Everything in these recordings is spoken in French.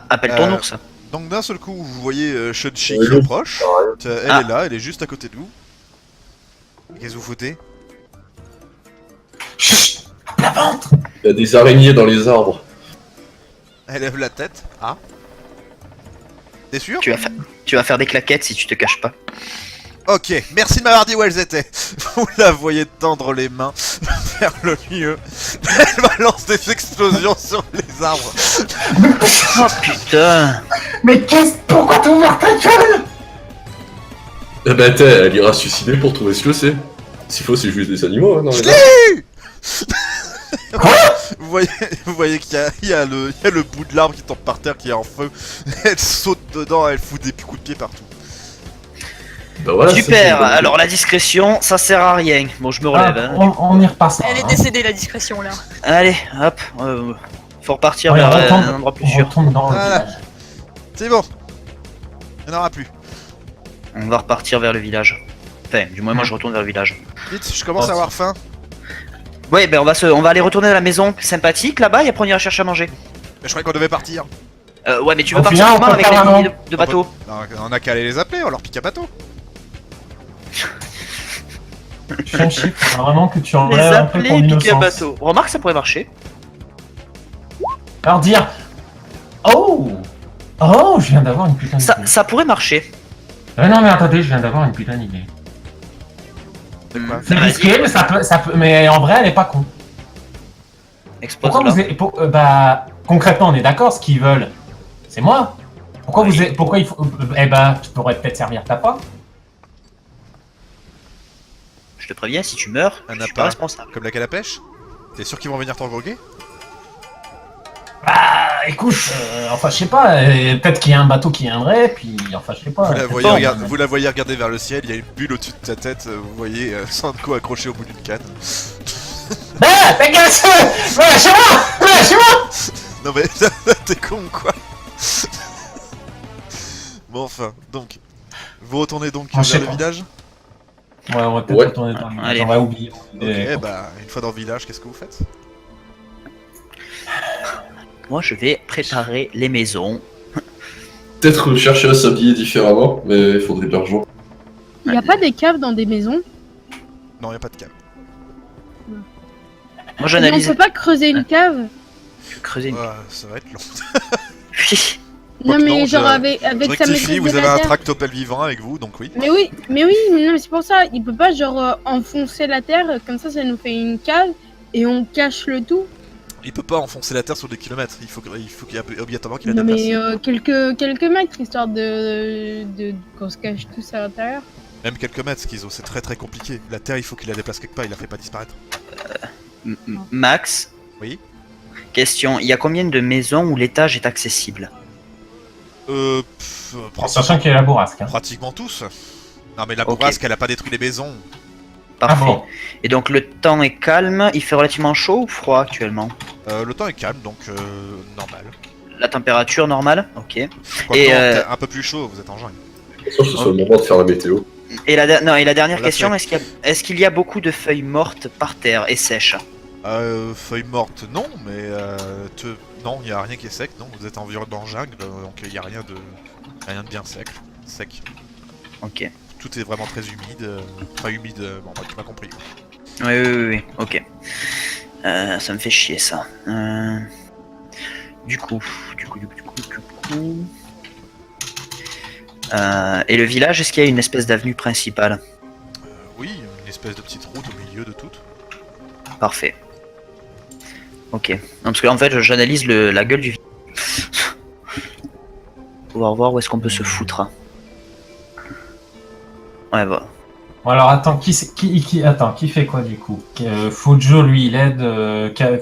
appelle ton ours. Donc d'un seul coup, vous voyez Shunchi Oui, qui approche. Elle Ah. est là, elle est juste à côté de vous. Qu'est-ce que vous foutez? Chut. La vente. Il y a des araignées dans les arbres. Elle lève la tête. Ah. T'es sûr? Tu vas faire des claquettes si tu te caches pas. Ok, merci de m'avoir dit où elles étaient. Vous la voyez tendre les mains vers le lieu. Elle balance des explosions sur les arbres. Oh putain. Mais pourquoi t'as ouvert ta gueule? Eh ben, elle ira se suicider pour trouver ce que c'est. S'il faut, c'est juste des animaux, hein, dans les arbres. Vous voyez qu'il y a le bout de l'arbre qui tombe par terre, qui est en feu. Elle saute dedans, elle fout des coups de pied partout. Bah voilà, Super, ça, c'est alors la discrétion, ça sert à rien. Bon, je me relève. Ah, Hein. on y repasse. Elle est décédée, la discrétion, là. Allez, hop. Faut repartir Ouais, vers on retourne- un endroit plus on sûr. retourne dans le Voilà. village. C'est bon. Il n'y en aura plus. On va repartir vers le village. Enfin, du moins, moi je retourne vers le village. Vite, je commence à avoir faim. Ouais, ben on va aller retourner à la maison sympathique là-bas et après on ira chercher à manger. Mais je croyais qu'on devait partir. Ouais, mais tu veux Au partir final, comment on avec peut la faire un ligne de bateau? Non, on a qu'à aller les appeler, on leur pique un bateau. Shunchi, faut vraiment que tu Les enlèves un peu appeler ton et piquer un innocence. bateau. Remarque, ça pourrait marcher. Alors dire... Oh. Oh, je viens d'avoir une putain d'idée. Ça pourrait marcher. Non mais attendez, je viens d'avoir une putain d'idée. C'est quoi? C'est risqué, mais ça peut... Mais en vrai, elle est pas con. Pourquoi Expose-la. vous êtes... bah... Concrètement, on est d'accord, ce qu'ils veulent, c'est moi. Pourquoi Oui. vous êtes... Pourquoi il faut... Eh bah, tu pourrais peut-être servir ta pomme. Je te préviens, si tu meurs, Un je suis appât. pas responsable. Comme la canne à pêche? T'es sûr qu'ils vont venir t'en droguer? Bah, écoute, enfin, je sais pas, peut-être qu'il y a un bateau qui viendrait, puis... Enfin, je sais pas. Vous la voyez regarder vers le ciel, il y a une bulle au-dessus de ta tête, vous voyez Sandko accroché au bout d'une canne. Ah, ta gueule, voilà, chez moi. Voilà, chez moi. Non mais t'es con ou quoi? Bon enfin, donc, vous retournez donc Ah, je sais vers le pas. village? Ouais, on va peut-être Ouais. retourner dans le... Allez. On va oublier. Ok, bah une fois dans le village, qu'est-ce que vous faites? Moi, je vais préparer les maisons. Peut-être chercher à s'habiller différemment, mais il faudrait de l'argent. Il n'y a pas des caves dans des maisons? Non, y a pas de cave. Moi, On j'analyse. peut pas creuser une cave? Creuser une. Ouais, ça va être long. Oui. Non Quoique mais non, genre je avec sa rectifie, maîtrise vous de avez la un terre. tractopelle vivant avec vous, donc oui. Mais oui, mais non mais c'est pour ça, il peut pas genre enfoncer la terre, comme ça nous fait une cave et on cache le tout. Il peut pas enfoncer la terre sur des kilomètres, il faut qu'il y ait obligatoirement qu'il la Non déplace. mais quelques mètres histoire de qu'on se cache tous à l'intérieur. Même quelques mètres, Schizo, c'est très compliqué. La terre, il faut qu'il la déplace quelque part, il la fait pas disparaître. Max. Oui. Question, il y a combien de maisons où l'étage est accessible? En sachant qu'il y a la bourrasque. Hein. Pratiquement tous. Non mais la Ok. bourrasque, elle a pas détruit les maisons. Parfait. Ah bon. Et donc le temps est calme, il fait relativement chaud ou froid actuellement? Le temps est calme, donc normal. La température normale? Ok. Quoique Et, non, euh, un peu plus chaud, vous êtes en jungle. Sauf que ce soit le moment de faire la météo. Et la dernière On l'a question, fait. est-ce qu'il y a beaucoup de feuilles mortes par terre et sèches? Feuilles mortes, non, mais non, il y a rien qui est sec, non, vous êtes en jungle, donc il y a rien de bien sec. Ok. Tout est vraiment très humide, enfin humide, bon bah tu m'as compris. Oui, ok. Ça me fait chier ça. Du coup. Et le village, est-ce qu'il y a une espèce d'avenue principale? Oui, une espèce de petite route au milieu de tout. Parfait. Ok. Non, parce que en fait, j'analyse la gueule du village. Pouvoir voir où est-ce qu'on peut se foutre. Ouais, bah. Bon alors attends, qui fait quoi du coup? Fujo lui il aide,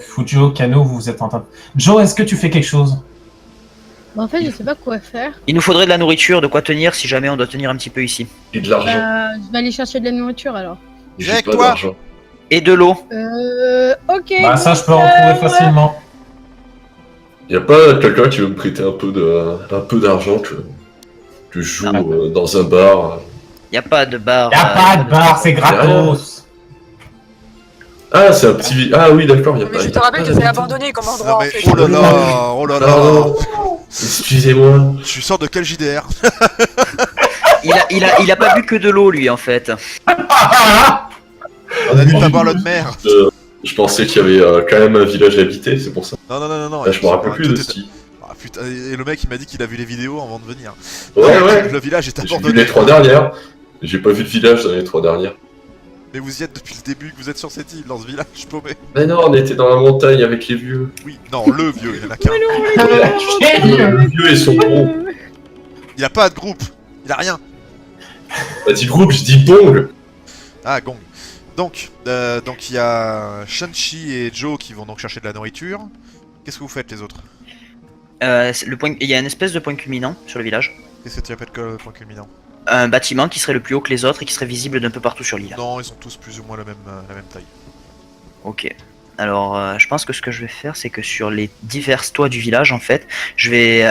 Fujo, Kano vous êtes en train de... Joe, est-ce que tu fais quelque chose? Bah, en fait je sais pas quoi faire. Il nous faudrait de la nourriture, de quoi tenir si jamais on doit tenir un petit peu ici. Et de l'argent. Bah, je vais aller chercher de la nourriture alors. J'ai avec pas toi. d'argent. Et de l'eau. Ok. Bah ça donc, je peux en trouver ouais. facilement. Y a pas quelqu'un qui veut me prêter un peu d'argent que je joue Ah. dans un bar? Y a pas de bar. Y'a pas de bar, c'est gratos. Ah, c'est un petit... Ah oui, d'accord, y a Mais pas... je y te a rappelle pas que c'est d'habitude. abandonné comme Non endroit en mais fait. oh là là, oh là là. Non. Excusez-moi. Tu sors de quel JDR? Il a pas bu que de l'eau, lui, en fait. On a dit pas boire l'eau de mer. Je pensais qu'il y avait quand même un village habité, c'est pour ça. Non. Là, je me rappelle plus de tout ce est- qui. Ah putain, et le mec il m'a dit qu'il a vu les vidéos avant de venir. Ouais. Le village est J'ai vu abandonné. les 3 dernières. J'ai pas vu de village dans les 3 dernières. Mais vous y êtes depuis le début, que vous êtes sur cette île, dans ce village paumé. Mais non, on était dans la montagne avec les vieux. Oui, non, le vieux, il en a qu'un. Les vieux et son groupe. Il a pas de groupe, il a rien. T'as dit groupe, je dis bong. Ah, gong. Donc il y a Shanchi et Joe qui vont donc chercher de la nourriture. Qu'est-ce que vous faites les autres? Il y a une espèce de point culminant sur le village. Qu'est-ce que tu appelles que point culminant? Un bâtiment qui serait le plus haut que les autres et qui serait visible d'un peu partout sur l'île. Non, ils sont tous plus ou moins la même taille. Ok. Alors, je pense que ce que je vais faire, c'est que sur les divers toits du village, en fait, je vais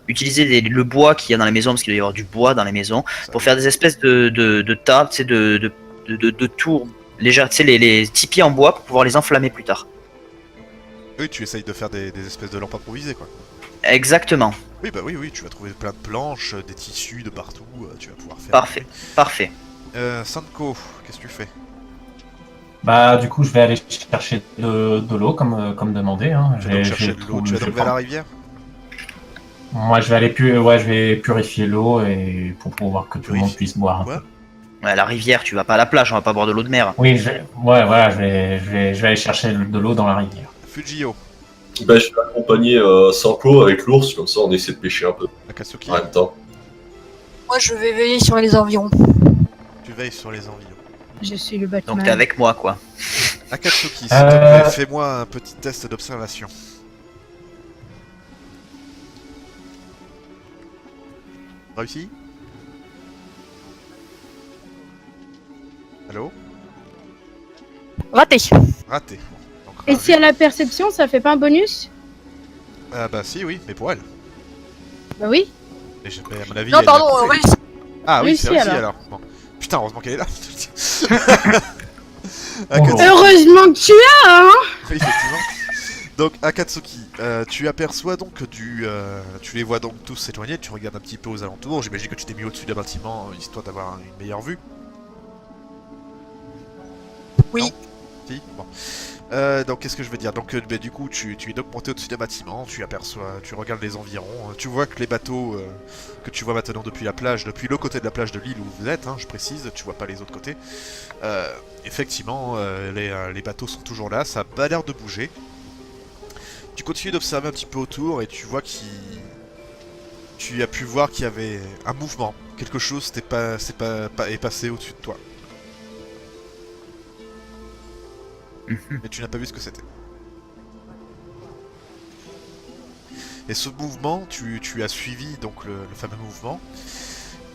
utiliser le bois qu'il y a dans les maisons, parce qu'il doit y avoir du bois dans les maisons, pour faire des espèces de tas, tu sais, de tours légères, tu sais, les tipis en bois pour pouvoir les enflammer plus tard. Oui, tu essayes de faire des espèces de lampes improvisées quoi. Exactement. Oui, bah oui, tu vas trouver plein de planches, des tissus de partout, tu vas pouvoir faire. Parfait. Sanko, qu'est-ce que tu fais? Bah, du coup, je vais aller chercher de l'eau, comme demandé. Hein. Tu vas donc chercher de l'eau, tu vas donc vers la rivière? Moi, je vais purifier l'eau et pour pouvoir que tout le monde puisse boire. Quoi? Ouais, la rivière, tu vas pas à la plage, on va pas boire de l'eau de mer. Oui, je vais aller chercher de l'eau dans la rivière. Fujio, Bah, je vais accompagner Sanko avec l'ours, comme ça on essaie de pêcher un peu Akatsuki, en même temps. Moi, je vais veiller sur les environs. tu veilles sur les environs. Je suis le Batman. Donc t'es avec moi, quoi. Akatsuki, s'il te plaît, fais-moi un petit test d'observation. Réussi? Allô? Raté. Raté. Donc, Et raté. si elle a perception, ça fait pas un bonus? Ah bah si, oui, mais pour elle. Bah oui. Et à mon avis, Non, elle pardon, l'a compris. réussi. Ah oui, c'est Réussi, réussi alors. alors. Bon. Putain, heureusement qu'elle est là. Oh. Akatsuki, Heureusement que tu es, hein. oui, effectivement. Donc Akatsuki, tu aperçois donc tu les vois donc tous s'éloigner, tu regardes un petit peu aux alentours, j'imagine que tu t'es mis au-dessus d'un bâtiment histoire d'avoir une meilleure vue. Oui. Non Si bon. Donc qu'est-ce que je veux dire? Donc bah, du coup tu es donc monté au-dessus d'un bâtiment, tu regardes les environs, tu vois que les bateaux que tu vois maintenant depuis la plage, depuis le côté de la plage de l'île où vous êtes, hein, je précise, tu vois pas les autres côtés. Effectivement, les bateaux sont toujours là, ça a pas l'air de bouger. Tu continues d'observer un petit peu autour et tu vois tu as pu voir qu'il y avait un mouvement, quelque chose est passé au-dessus de toi. Mais tu n'as pas vu ce que c'était. Et ce mouvement, tu as suivi donc le fameux mouvement,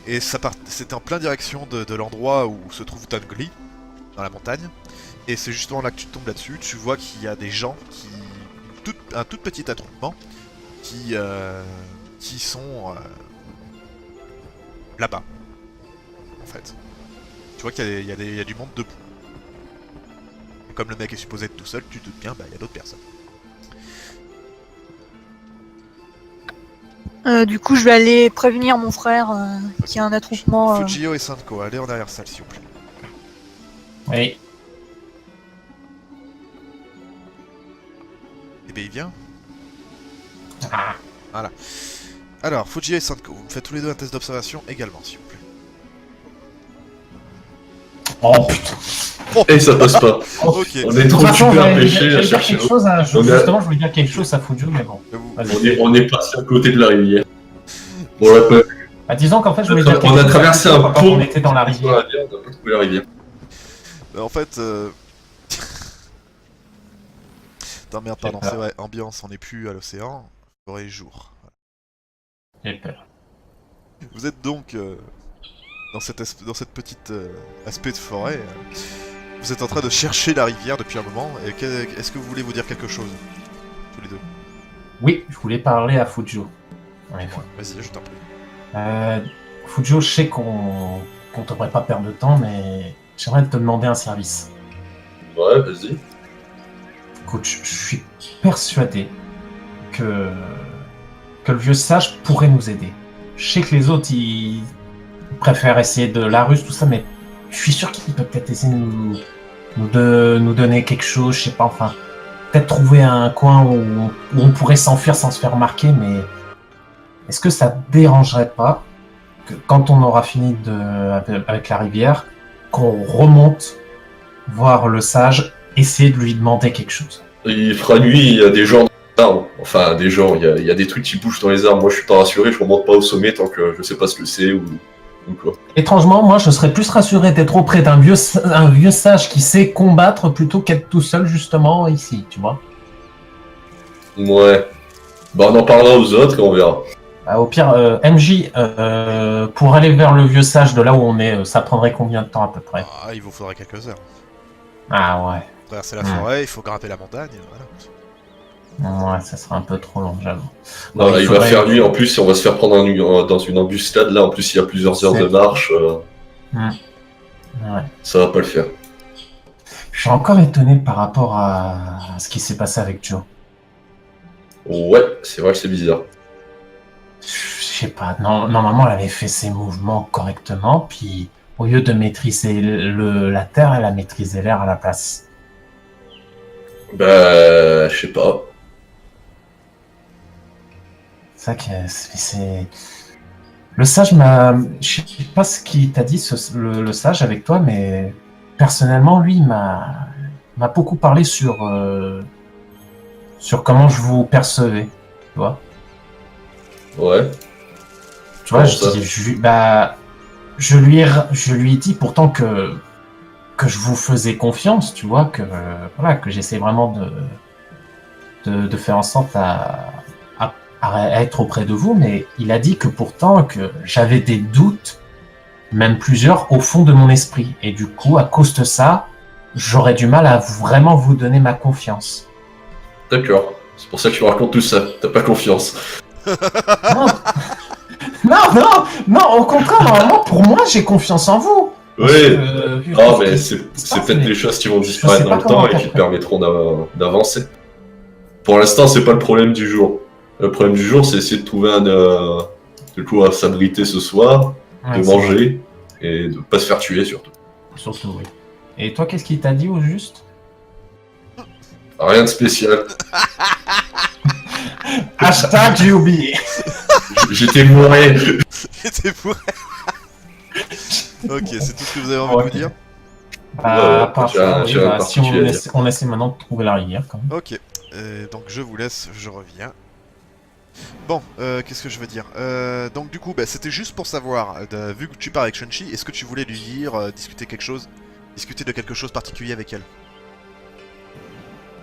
et c'était en pleine direction de l'endroit où se trouve Tangli, dans la montagne, et c'est justement là que tu tombes là-dessus, tu vois qu'il y a des gens un tout petit attroupement qui sont là-bas, en fait. Tu vois qu'il y a du monde debout. Et comme le mec est supposé être tout seul, tu te doutes bien, bah il y a d'autres personnes. Du coup, je vais aller prévenir mon frère qu'il y a un attroupement. Fujio et Sanko, allez en arrière-salle s'il vous plaît. Oui. Et ben il vient. Ah. Voilà. Alors, Fujio et Sanko, vous me faites tous les deux un test d'observation également s'il vous plaît. Oh putain. Et ça passe pas. Ok. On est De trop toute façon, super j'allais pêchés à dire chercher quelque l'eau. chose, hein, On a- justement, je voulais dire quelque chose à Fujo, mais bon. Vas-y. On est passé à côté de la rivière. On l'a pas vu. Bah, disons qu'en fait, je voulais dire quelque On a chose traversé à un Fujo quand pont. on était dans la rivière. On a pas trouvé la rivière. Bah, en fait, Non merde, pardon, c'est vrai, ambiance, on n'est plus à l'océan, forêt et jour. J'ai peur. Vous êtes donc dans cette petite aspect de forêt. Vous êtes en train de chercher la rivière depuis un moment. Et est-ce que vous voulez vous dire quelque chose, tous les deux? Oui, je voulais parler à Fujo. En effet. Vas-y, je t'en prie. Fujo, je sais qu'on devrait pas perdre de temps, mais j'aimerais te demander un service. Ouais, vas-y. Écoute, je suis persuadé que que le vieux sage pourrait nous aider. Je sais que les autres, ils préfèrent essayer de la ruse, tout ça, mais je suis sûr qu'il peut peut-être essayer de nous donner quelque chose, je sais pas, enfin, peut-être trouver un coin où on pourrait s'enfuir sans se faire remarquer, mais est-ce que ça te dérangerait pas que quand on aura fini avec la rivière, qu'on remonte voir le sage, essayer de lui demander quelque chose? Il fera nuit, il y a des gens dans les arbres. Enfin, des gens, il y a des trucs qui bougent dans les arbres. Moi, je suis pas rassuré, je remonte pas au sommet tant que je sais pas ce que c'est ou quoi. Étrangement, moi, je serais plus rassuré d'être auprès d'un vieux sage qui sait combattre plutôt qu'être tout seul, justement, ici, tu vois. Ouais. Bah, on en parlera aux autres et on verra. Au pire, MJ, pour aller vers le vieux sage de là où on est, ça prendrait combien de temps à peu près? Ah, il vous faudra quelques heures. Ah ouais. Traverser la forêt, il faut grimper la montagne, voilà. Ouais, ça sera un peu trop long, j'avoue. Non, Bon, il va faire nuit en plus, et on va se faire prendre dans une embuscade. Là, en plus, il y a plusieurs heures de marche. Ouais. Ça va pas le faire. Je suis encore étonné par rapport à ce qui s'est passé avec Joe. Ouais, c'est vrai que c'est bizarre. Je sais pas, normalement elle avait fait ses mouvements correctement, puis au lieu de maîtriser la terre, elle a maîtrisé l'air à la place. Bah, je sais pas. C'est vrai que c'est... Le sage m'a... Je sais pas ce qu'il t'a dit, le sage avec toi, mais personnellement, lui, il m'a beaucoup parlé sur comment je vous percevais, tu vois. Ouais. Tu vois, Comment ça je lui ai dit pourtant que je vous faisais confiance, tu vois, que j'essaie vraiment de faire en sorte à être auprès de vous, mais il a dit que pourtant que j'avais des doutes, même plusieurs, au fond de mon esprit. Et du coup, à cause de ça, j'aurais du mal à vraiment vous donner ma confiance. D'accord. C'est pour ça que tu me racontes tout ça. T'as pas confiance. Non, au contraire, normalement, pour moi, j'ai confiance en vous. Oui. Ah, mais c'est peut-être des choses qui vont disparaître dans le temps et qui te permettront d'avancer. Pour l'instant, c'est pas le problème du jour. Le problème du jour, c'est essayer de trouver de quoi s'abriter ce soir, de manger et de pas se faire tuer surtout. Surtout, oui. Et toi, qu'est-ce qu'il t'a dit au juste? Rien de spécial. Hashtag, j'ai oublié. J'étais bourré. J'étais bourré. Ok, c'est tout ce que vous avez envie de me dire? À part ça, j'ai un si on essaie maintenant de trouver la rivière, quand même. Ok, donc je vous laisse, je reviens. Bon, qu'est-ce que je veux dire donc du coup, c'était juste pour savoir, vu que tu pars avec Shunchi, est-ce que tu voulais lui dire, discuter de quelque chose particulier avec elle?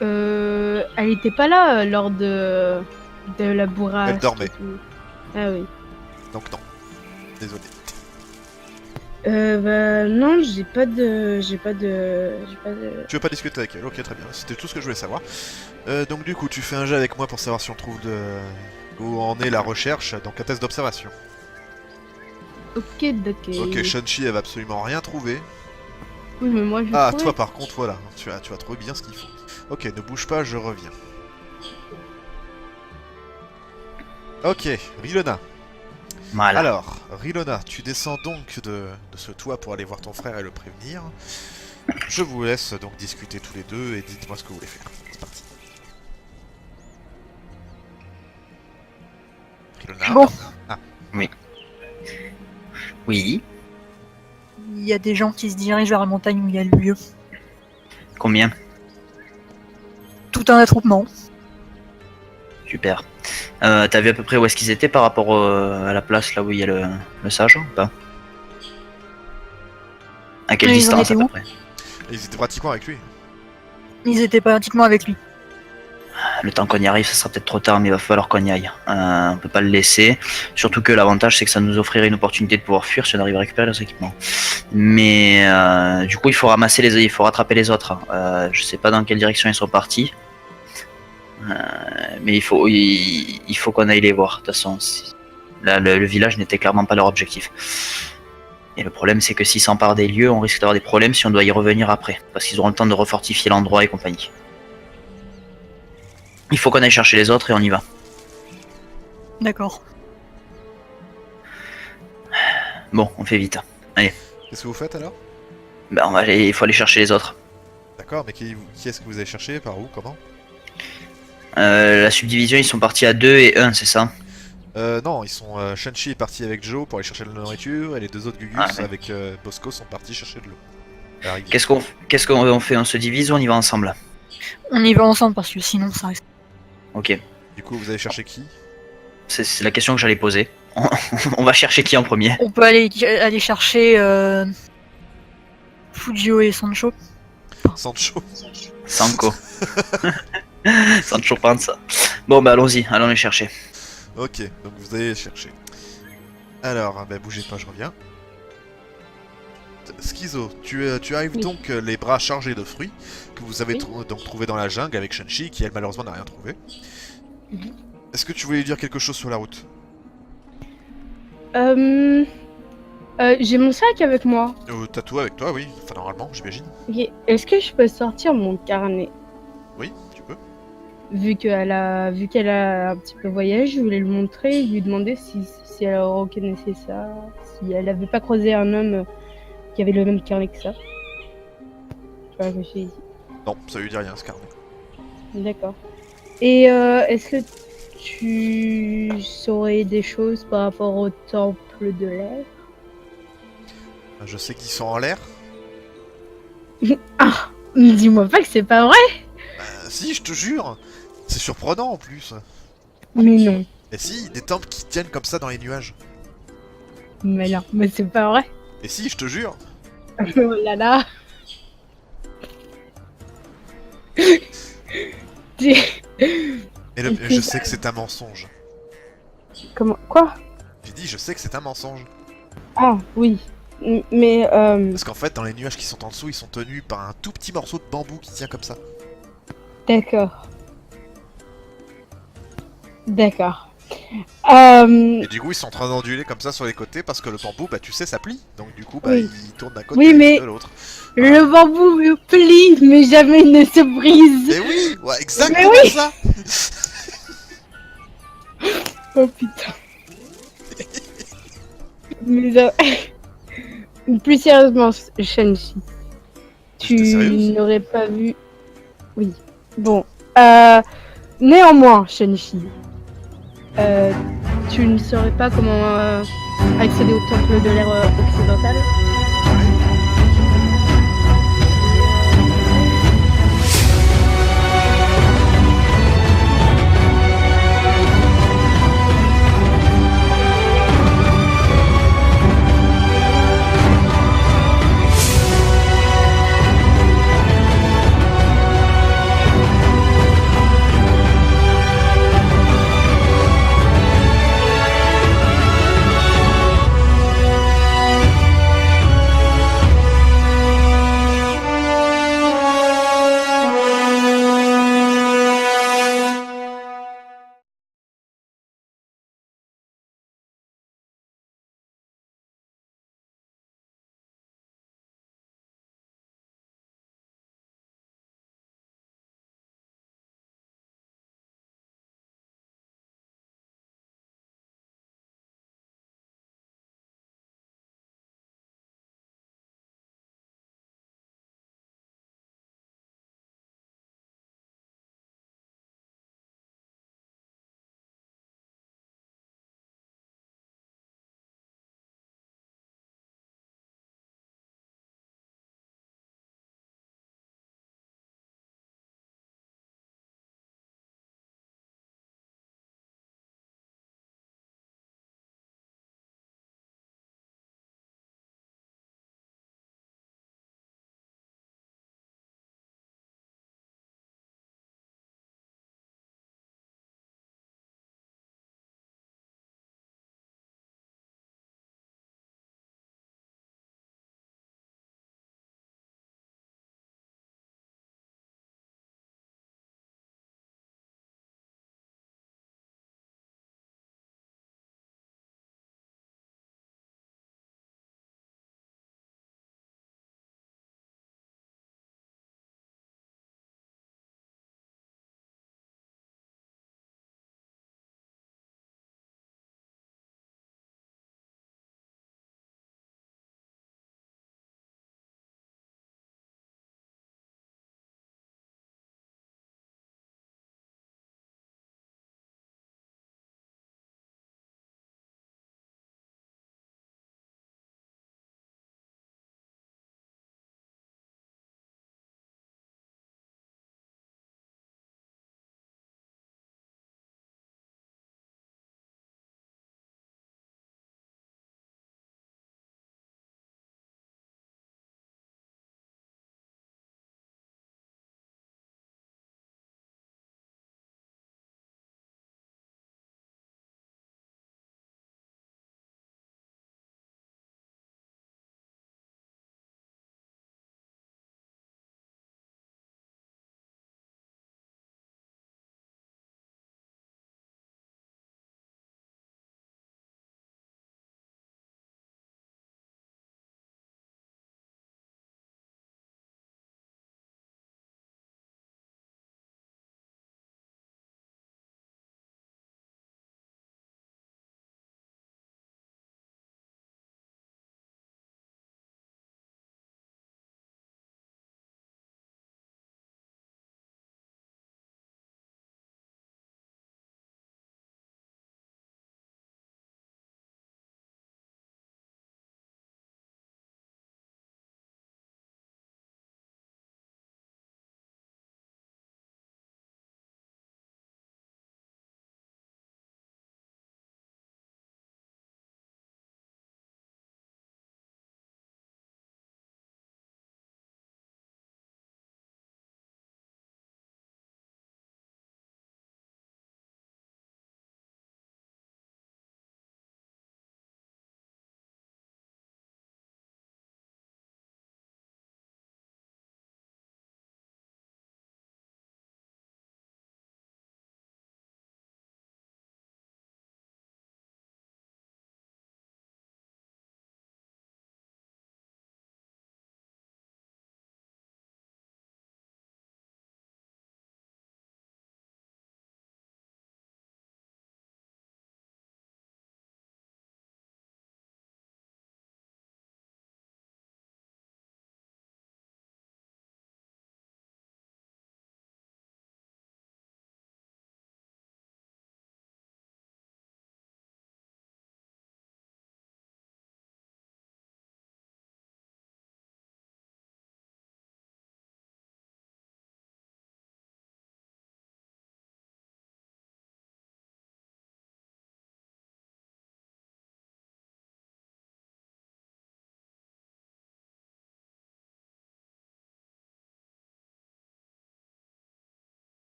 Elle était pas là lors de la bourrasque. Elle dormait. Ah oui. Donc non, désolé. Non, j'ai pas de... Tu veux pas discuter avec elle? Ok, très bien, c'était tout ce que je voulais savoir. Donc du coup, tu fais un jet avec moi pour savoir si on trouve où en est la recherche, donc un test d'observation. Ok, d'accord. Ok, Shunchi, elle va absolument rien trouver. Oui, mais moi je... Ah, toi par contre, voilà, tu as trouvé bien ce qu'il faut. Ok, ne bouge pas, je reviens. Ok, Rilona. Voilà. Alors, Rilona, tu descends donc de ce toit pour aller voir ton frère et le prévenir. Je vous laisse donc discuter tous les deux et dites-moi ce que vous voulez faire. C'est parti. Rilona. Bon. Ah. Oui. Il y a des gens qui se dirigent vers la montagne où il y a le lieu. Combien? Tout un attroupement. Super. T'as vu à peu près où est-ce qu'ils étaient par rapport à la place là où il y a le sage ou pas? À quelle Ils en distance à étaient peu où près? Ils étaient pratiquement avec lui. Ils étaient pratiquement avec lui. Le temps qu'on y arrive, ça sera peut-être trop tard, mais il va falloir qu'on y aille. On peut pas le laisser. Surtout que l'avantage, c'est que ça nous offrirait une opportunité de pouvoir fuir si on arrive à récupérer les équipements. Mais du coup, il faut il faut rattraper les autres. Je sais pas dans quelle direction ils sont partis. Mais il faut qu'on aille les voir. De toute façon, là, le village n'était clairement pas leur objectif. Et le problème, c'est que s'ils s'emparent des lieux, on risque d'avoir des problèmes si on doit y revenir après. Parce qu'ils auront le temps de refortifier l'endroit et compagnie. Il faut qu'on aille chercher les autres et on y va. D'accord. Bon, on fait vite. Qu'est-ce que vous faites alors? Ben, il faut aller chercher les autres. D'accord, mais qui est-ce que vous allez chercher? Par où? Comment? La subdivision, ils sont partis à 2 et 1, c'est ça? Non, ils sont. Shenchi est parti avec Joe pour aller chercher de la nourriture, et les deux autres Gugus Ah, ouais. avec Bosco sont partis chercher de l'eau. À la rivière. Qu'est-ce qu'on fait? On se divise ou on y va ensemble? On y va ensemble parce que sinon ça reste. Ok, Du coup, vous allez chercher qui? c'est la question que j'allais poser. On va chercher qui en premier? On peut aller chercher Fujio et Sancho. Sancho. Sanko. Sancho Panza. Bon, bah allons-y, allons les chercher. Ok, donc vous allez les chercher. Alors, bah bougez pas, je reviens. Schizo, tu arrives Oui. donc les bras chargés de fruits que vous avez Oui. donc trouvé dans la jungle avec Shenchi qui elle malheureusement n'a rien trouvé. Mhm. Est-ce que tu voulais lui dire quelque chose sur la route? J'ai mon sac avec moi. T'as tout avec toi, oui. Enfin normalement, j'imagine. Ok. Est-ce que je peux sortir mon carnet? Oui, tu peux. Vu qu'elle a un petit peu voyagé, je voulais le montrer, lui demander si elle reconnaissait ça, si elle avait pas croisé un homme qui avait le même carnet que ça. Tu vois, je me suis dit. Non, ça lui dit rien ce carnet. D'accord. Et est-ce que tu saurais des choses par rapport au temple de l'air? Je sais qu'ils sont en l'air. Ah, dis-moi pas que c'est pas vrai. Si, je te jure. C'est surprenant en plus. Mais non, Et si, des temples qui tiennent comme ça dans les nuages. mais non, mais c'est pas vrai. Et si, je te jure. Oh là là. Et je sais que c'est un mensonge. Comment? Quoi? J'ai dit, je sais que c'est un mensonge. Ah oui. Mais Parce qu'en fait, dans les nuages qui sont en dessous, ils sont tenus par un tout petit morceau de bambou qui tient comme ça. d'accord. D'accord. Et du coup, ils sont en train d'onduler comme ça sur les côtés parce que le bambou, bah tu sais, ça plie. Donc du coup, bah Oui. il tourne d'un côté Oui, et mais- de l'autre. Le bambou me plie, mais jamais ne se brise. Et oui, ouais, exactement oui. ça. Oh putain. Mais plus sérieusement, Shenchi, J'étais tu sérieuse. n'aurais pas vu. Oui. Bon. Néanmoins, Shenchi, tu ne saurais pas comment accéder au temple de l'air occidental?